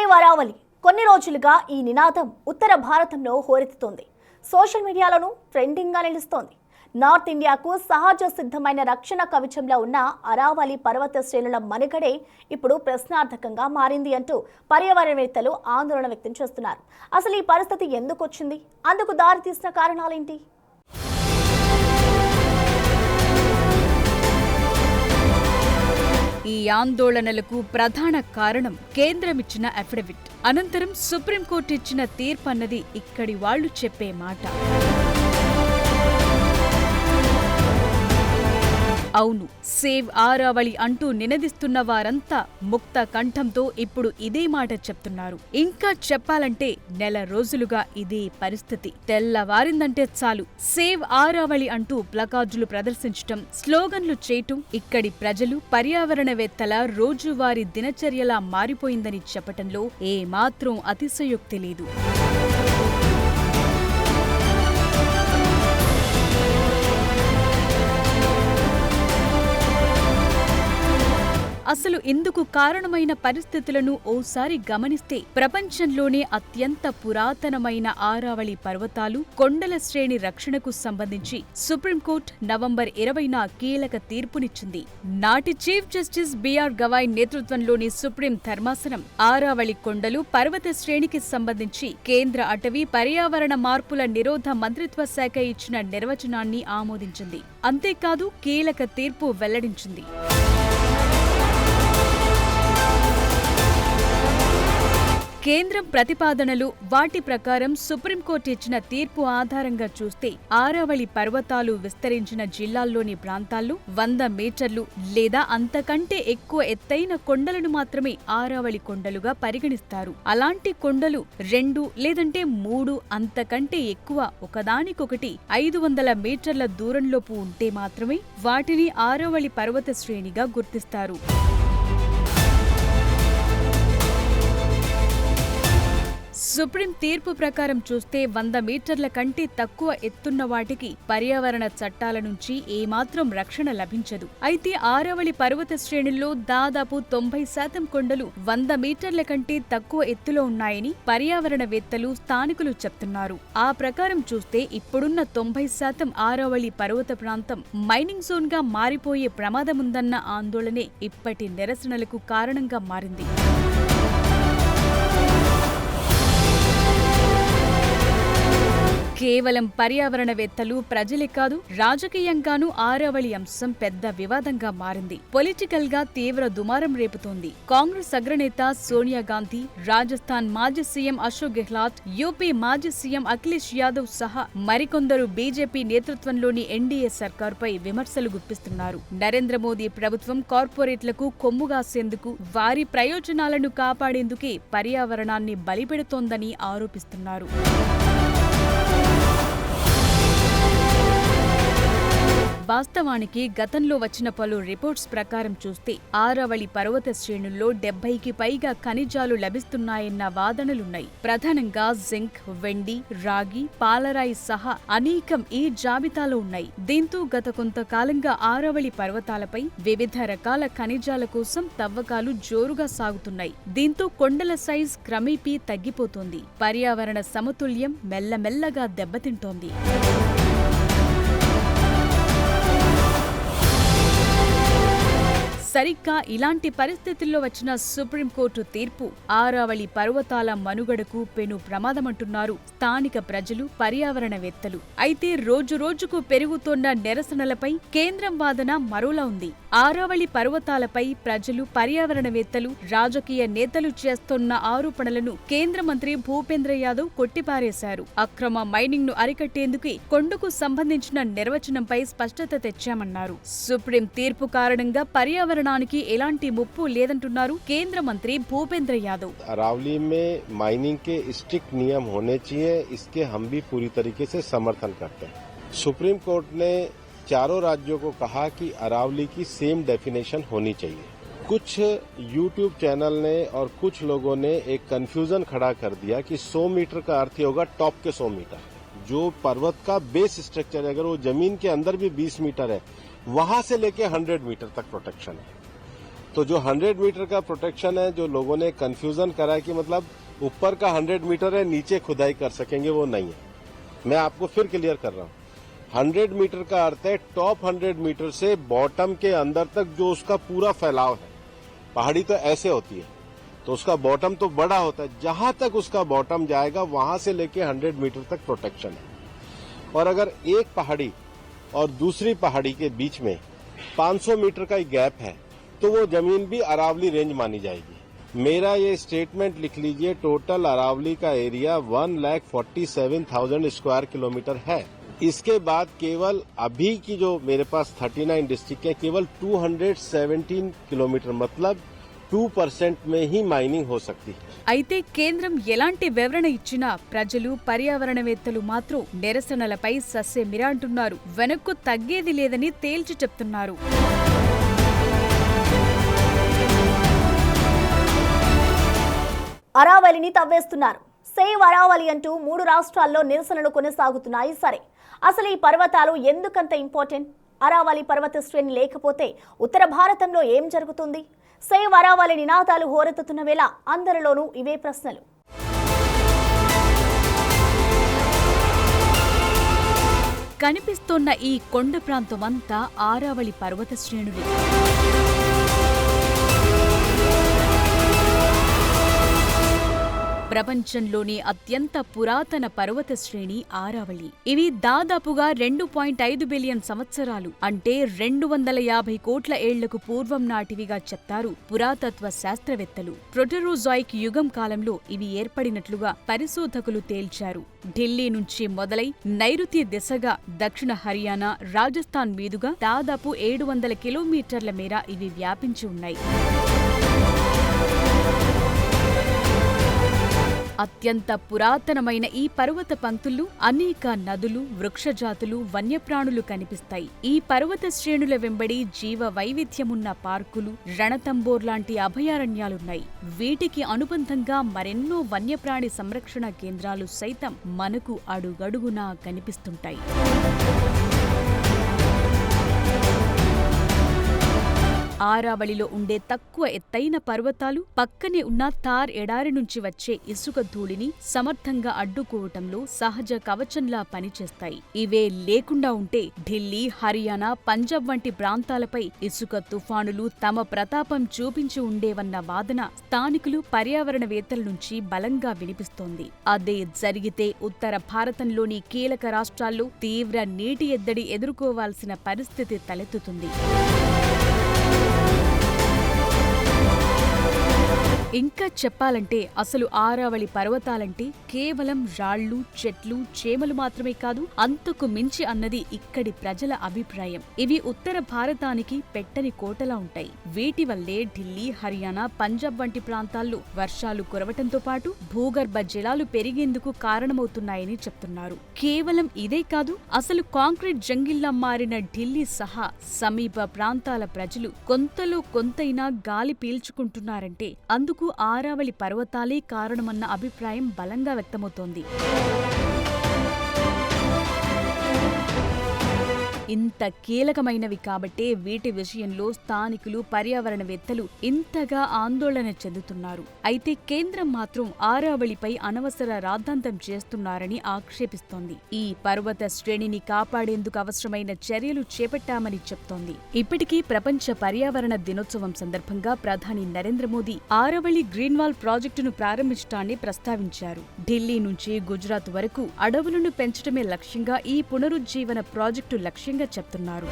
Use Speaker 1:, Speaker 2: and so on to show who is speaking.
Speaker 1: Save Aravalli కొన్ని రోజులుగా ఈ నినాదం ఉత్తర భారతంలో హోరెత్తుతోంది. సోషల్ మీడియాలోనూ ట్రెండింగ్గా నిలుస్తోంది. నార్త్ ఇండియాకు సహజ సిద్ధమైన రక్షణ కవచంలో ఉన్న అరావలి పర్వత శ్రేణుల మనుగడే ఇప్పుడు ప్రశ్నార్థకంగా మారింది అంటూ పర్యావరణవేత్తలు ఆందోళన వ్యక్తం చేస్తున్నారు. అసలు ఈ పరిస్థితి ఎందుకు వచ్చింది? అందుకు దారితీసిన కారణాలేంటి?
Speaker 2: ఈ ఆందోళనలకు ప్రధాన కారణం కేంద్రమిచ్చిన అఫిడవిట్, అనంతరం సుప్రీంకోర్టు ఇచ్చిన తీర్పు అన్నది ఇక్కడి వాళ్లు చెప్పే మాట. అవును, సేవ్ అరావలి అంటూ నినదిస్తున్న వారంతా ముక్త కంఠంతో ఇప్పుడు ఇదే మాట చెప్తున్నారు. ఇంకా చెప్పాలంటే నెల రోజులుగా ఇదే పరిస్థితి. తెల్లవారిందంటే చాలు సేవ్ అరావలి అంటూ ప్లకార్డులు ప్రదర్శించటం, స్లోగన్లు చేయటం ఇక్కడి ప్రజలు పర్యావరణవేత్తల రోజువారీ దినచర్యలా మారిపోయిందని చెప్పటంలో ఏమాత్రం అతిశయోక్తి లేదు. అసలు ఇందుకు కారణమైన పరిస్థితులను ఓసారి గమనిస్తే ప్రపంచంలోనే అత్యంత పురాతనమైన అరావలి పర్వతాలు, కొండల శ్రేణి రక్షణకు సంబంధించి సుప్రీంకోర్టు నవంబర్ 20న కీలక తీర్పునిచ్చింది. నాటి చీఫ్ జస్టిస్ బిఆర్ గవాయ్ నేతృత్వంలోని సుప్రీం ధర్మాసనం అరావలి కొండలు, పర్వత శ్రేణికి సంబంధించి కేంద్ర అటవీ, పర్యావరణ మార్పుల నిరోధ మంత్రిత్వ శాఖ ఇచ్చిన నిర్వచనాన్ని ఆమోదించింది. అంతేకాదు కీలక తీర్పు వెల్లడించింది. కేంద్రం ప్రతిపాదనలు, వాటి ప్రకారం సుప్రీంకోర్టు ఇచ్చిన తీర్పు ఆధారంగా చూస్తే అరావలి పర్వతాలు విస్తరించిన జిల్లాల్లోని ప్రాంతాల్లో 100 మీటర్లు లేదా అంతకంటే ఎక్కువ ఎత్తైన కొండలను మాత్రమే అరావలి కొండలుగా పరిగణిస్తారు. అలాంటి కొండలు 2 లేదంటే 3 అంతకంటే ఎక్కువ ఒకదానికొకటి 500 మీటర్ల దూరంలోపు ఉంటే మాత్రమే వాటిని అరావలి పర్వత శ్రేణిగా గుర్తిస్తారు. సుప్రీం తీర్పు ప్రకారం చూస్తే 100 మీటర్ల కంటే తక్కువ ఎత్తున్న వాటికి పర్యావరణ చట్టాల నుంచి ఏమాత్రం రక్షణ లభించదు. అయితే అరావలి పర్వత శ్రేణుల్లో దాదాపు 90% కొండలు 100 మీటర్ల కంటే తక్కువ ఎత్తులో ఉన్నాయని పర్యావరణవేత్తలు, స్థానికులు చెప్తున్నారు. ఆ ప్రకారం చూస్తే ఇప్పుడున్న 90% అరావలి పర్వత ప్రాంతం మైనింగ్ జోన్ గా మారిపోయే ప్రమాదముందన్న ఆందోళనే ఇప్పటి నిరసనలకు కారణంగా మారింది. కేవలం పర్యావరణవేత్తలు, ప్రజలే కాదు, రాజకీయంగానూ అరావలి అంశం పెద్ద వివాదంగా మారింది. పొలిటికల్ గా తీవ్ర దుమారం రేపుతోంది. కాంగ్రెస్ అగ్రనేత సోనియా గాంధీ, రాజస్థాన్ మాజీ సీఎం అశోక్ గెహ్లాట్, యూపీ మాజీ సీఎం అఖిలేష్ యాదవ్ సహా మరికొందరు బీజేపీ నేతృత్వంలోని ఎన్డీఏ సర్కారుపై విమర్శలు గుప్పిస్తున్నారు. నరేంద్ర మోదీ ప్రభుత్వం కార్పొరేట్లకు కొమ్ముగాసేందుకు, వారి ప్రయోజనాలను కాపాడేందుకే పర్యావరణాన్ని బలిపెడుతోందని ఆరోపిస్తున్నారు. వాస్తవానికి గతంలో వచ్చిన పలు రిపోర్ట్స్ ప్రకారం చూస్తే అరావలి పర్వత శ్రేణుల్లో 70కి పైగా ఖనిజాలు లభిస్తున్నాయన్న వాదనలున్నాయి. ప్రధానంగా జింక్, వెండి, రాగి, పాలరాయి సహా అనేకం ఈ జాబితాలో ఉన్నాయి. దీంతో గత కొంతకాలంగా అరావలి పర్వతాలపై వివిధ రకాల ఖనిజాల కోసం తవ్వకాలు జోరుగా సాగుతున్నాయి. దీంతో కొండల సైజ్ క్రమేపీ తగ్గిపోతోంది. పర్యావరణ సమతుల్యం మెల్లమెల్లగా దెబ్బతింటోంది. సరిగ్గా ఇలాంటి పరిస్థితుల్లో వచ్చిన సుప్రీంకోర్టు తీర్పు అరావలి పర్వతాల మనుగడకు పెను ప్రమాదమంటున్నారు స్థానిక ప్రజలు, పర్యావరణవేత్తలు. అయితే రోజురోజుకు పెరుగుతోన్న నిరసనలపై కేంద్రం వాదన మరోలా ఉంది. అరావలి పర్వతాలపై ప్రజలు, పర్యావరణవేత్తలు, రాజకీయ నేతలు చేస్తున్న ఆరోపణలను కేంద్ర మంత్రి భూపేంద్ర యాదవ్ కొట్టిపారేశారు. అక్రమ మైనింగ్ ను అరికట్టేందుకే కొండకు సంబంధించిన నిర్వచనంపై స్పష్టత తెచ్చామన్నారు. సుప్రీం తీర్పు కారణంగా పర్యావరణ ఎలాంటి ముప్పు లేదంటున్నారు కేంద్ర మంత్రి భూపేంద్ర యాదవ్.
Speaker 3: अरावली में माइनिंग के स्ट्रिक्ट नियम होने चाहिए, इसके हम भी पूरी तरीके से समर्थन करते हैं. सुप्रीम कोर्ट ने चारों राज्यों को कहा कि अरावली की सेम डेफिनेशन होनी चाहिए. कुछ यूट्यूब चैनल ने और कुछ लोगों ने एक कंफ्यूजन खड़ा कर दिया कि 100 मीटर का अर्थ होगा टॉप के 100 मीटर. जो पर्वत का बेस स्ट्रक्चर है, अगर वो जमीन के अंदर भी 20 मीटर है, वहां से लेके 100 मीटर तक प्रोटेक्शन है. तो जो 100 मीटर का प्रोटेक्शन है, जो लोगों ने कंफ्यूजन करा है कि मतलब ऊपर का 100 मीटर है, नीचे खुदाई कर सकेंगे, वो नहीं है। मैं आपको फिर क्लियर कर रहा हूँ। 100 मीटर का अर्थ है टॉप 100 मीटर से बॉटम के अंदर तक जो उसका पूरा फैलाव है। पहाड़ी तो ऐसे होती है, तो उसका बॉटम तो बड़ा होता है, जहां तक उसका बॉटम जाएगा वहां से लेके 100 मीटर तक प्रोटेक्शन है। और अगर एक पहाड़ी और दूसरी पहाड़ी के बीच में 500 मीटर का ही गैप है, तो वो जमीन भी अरावली रेंज मानी जाएगी। मेरा ये स्टेटमेंट लिख लीजिए, टोटल अरावली का एरिया 1,47,000 स्क्वायर किलोमीटर है। इसके बाद केवल अभी की जो मेरे पास 39 डिस्ट्रिक्ट है, केवल 217 किलोमीटर मतलब 2% में ही మైనింగ్ हो सकती है।
Speaker 2: అయితే కేంద్రం ఎలాంటి వివరణ ఇచ్చినా ప్రజలు పర్యావరణవేత్తలు మాత్రం నిరసనలపై సస్యమిరా అంటున్నారు. వెనక్కు తగ్గేది లేదని తేల్చి చెప్తున్నారు.
Speaker 1: అరావలిని తవ్వేస్తున్నారు. సేవ్ అరావలి అంటూ 3 రాష్ట్రాల్లో నిరసనలు కొనసాగుతున్నాయి. సరే, అసలు ఈ పర్వతాలు ఎందుకంత ఇంపార్టెంట్? అరావలి పర్వత శ్రేణి లేకపోతే ఉత్తర భారతంలో ఏం జరుగుతుంది? సేవ్ అరావలి నినాదాలు హోరెత్తుతున్న వేళ అందరిలోనూ ఇవే ప్రశ్నలు.
Speaker 2: కనిపిస్తోన్న ఈ కొండ ప్రాంతమంతా ఆరావళి పర్వత శ్రేణులే. ప్రపంచంలోని అత్యంత పురాతన పర్వత శ్రేణి ఆరావళి. ఇవి దాదాపుగా 2.5 బిలియన్ సంవత్సరాలు అంటే 250 కోట్ల ఏళ్లకు పూర్వం నాటివిగా చెప్తారు పురాతత్వ శాస్త్రవేత్తలు. ప్రోటెరోజాయిక్ యుగం కాలంలో ఇవి ఏర్పడినట్లుగా పరిశోధకులు తేల్చారు. ఢిల్లీ నుంచి మొదలై నైరుతి దిశగా దక్షిణ హర్యానా, రాజస్థాన్ మీదుగా దాదాపు 700 కిలోమీటర్ల మేర ఇవి వ్యాపించి ఉన్నాయి. అత్యంత పురాతనమైన ఈ పర్వత పంక్తుల్లో అనేక నదులు, వృక్షజాతులు, వన్యప్రాణులు కనిపిస్తాయి. ఈ పర్వత శ్రేణుల వెంబడి జీవ వైవిధ్యమున్న పార్కులు, రణతంబోర్ లాంటి అభయారణ్యాలున్నాయి. వీటికి అనుబంధంగా మరెన్నో వన్యప్రాణి సంరక్షణ కేంద్రాలు సైతం మనకు అడుగడుగునా కనిపిస్తుంటాయి. ఆరావళిలో ఉండే తక్కువ ఎత్తైన పర్వతాలు పక్కనే ఉన్న థార్ ఎడారి నుంచి వచ్చే ఇసుక ధూళిని సమర్థంగా అడ్డుకోవటంలో సహజ కవచంలా పనిచేస్తాయి. ఇవే లేకుండా ఉంటే ఢిల్లీ, హర్యానా, పంజాబ్ వంటి ప్రాంతాలపై ఇసుక తుఫానులు తమ ప్రతాపం చూపించి ఉండేవన్న వాదన స్థానికులు, పర్యావరణవేత్తల నుంచి బలంగా వినిపిస్తోంది. అదే జరిగితే ఉత్తర భారతంలోని కీలక రాష్ట్రాల్లో తీవ్ర నీటి ఎద్దడి ఎదుర్కోవాల్సిన పరిస్థితి తలెత్తుతుంది. ఇంకా చెప్పాలంటే అసలు ఆరావళి పర్వతాలంటే కేవలం రాళ్లు, చెట్లు, చేమలు మాత్రమే కాదు, అంతకు మించి అన్నది ఇక్కడి ప్రజల అభిప్రాయం. ఇవి ఉత్తర భారతానికి పెట్టని కోటలా ఉంటాయి. వీటి వల్లే ఢిల్లీ, హర్యానా, పంజాబ్ వంటి ప్రాంతాల్లో వర్షాలు కురవటంతో పాటు భూగర్భ జలాలు పెరిగేందుకు కారణమవుతున్నాయని చెప్తున్నారు. కేవలం ఇదే కాదు, అసలు కాంక్రీట్ జంగిల్లా మారిన ఢిల్లీ సహా సమీప ప్రాంతాల ప్రజలు కొంతలో కొంతైనా గాలి పీల్చుకుంటున్నారంటే అందుకు ఆరావళి పర్వతాలే కారణమన్న అభిప్రాయం బలంగా వ్యక్తమవుతోంది. ఇంత కీలకమైనవి కాబట్టే వీటి విషయంలో స్థానికులు, పర్యావరణవేత్తలు ఇంతగా ఆందోళన చెందుతున్నారు. అయితే కేంద్రం మాత్రం ఆరావళిపై అనవసర రాద్ధాంతం చేస్తున్నారని ఆక్షేపిస్తోంది. ఈ పర్వత శ్రేణిని కాపాడేందుకు అవసరమైన చర్యలు చేపట్టామని చెప్తోంది. ఇప్పటికీ ప్రపంచ పర్యావరణ దినోత్సవం సందర్భంగా ప్రధాని నరేంద్ర మోదీ ఆరావళి గ్రీన్వాల్ ప్రాజెక్టును ప్రారంభించడాన్ని ప్రస్తావించారు. ఢిల్లీ నుంచి గుజరాత్ వరకు అడవులను పెంచడమే లక్ష్యంగా ఈ పునరుజ్జీవన ప్రాజెక్టు లక్ష్యంగా చెప్తున్నారు.